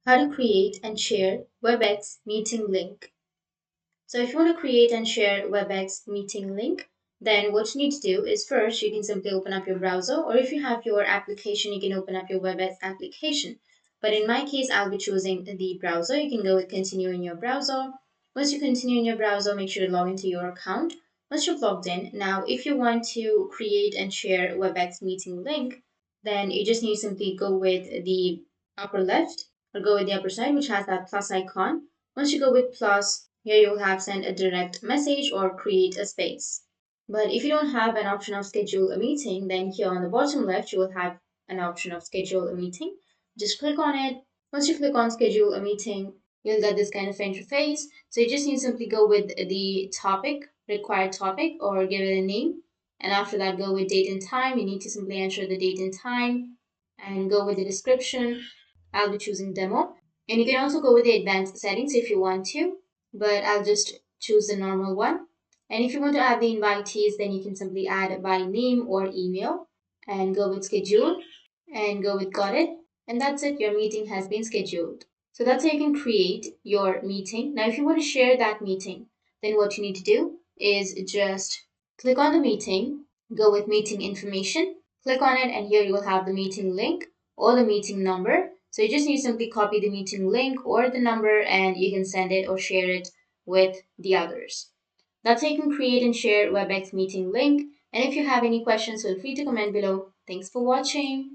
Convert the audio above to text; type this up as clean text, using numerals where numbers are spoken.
How to create and share WebEx meeting link. So if you want to create and share WebEx meeting link, then what you need to do is first you can simply open up your browser, or if you have your application, you can open up your WebEx application. But in my case, I'll be choosing the browser. You can go with continue in your browser. Once you continue in your browser, make sure to log into your account. Once you've logged in, now if you want to create and share WebEx meeting link, then you just need to simply go with the upper left or go with the upper side, which has that plus icon. Once you go with plus, here you'll have send a direct message or create a space. But if you don't have an option of schedule a meeting, then here on the bottom left, you will have an option of schedule a meeting. Just click on it. Once you click on schedule a meeting, you'll get this kind of interface. So you just need to simply go with the topic, required topic, or give it a name. And after that, go with date and time. You need to simply enter the date and time and go with the description. I'll be choosing demo. And you can also go with the advanced settings if you want to, but I'll just choose the normal one. And if you want to add the invitees, then you can simply add by name or email and go with schedule and go with got it. And that's it, your meeting has been scheduled. So that's how you can create your meeting. Now, if you want to share that meeting, then what you need to do is just click on the meeting, go with meeting information, click on it, and here you will have the meeting link or the meeting number. So you just need to simply copy the meeting link or the number and you can send it or share it with the others. That's how you can create and share WebEx meeting link. And if you have any questions, feel free to comment below. Thanks for watching.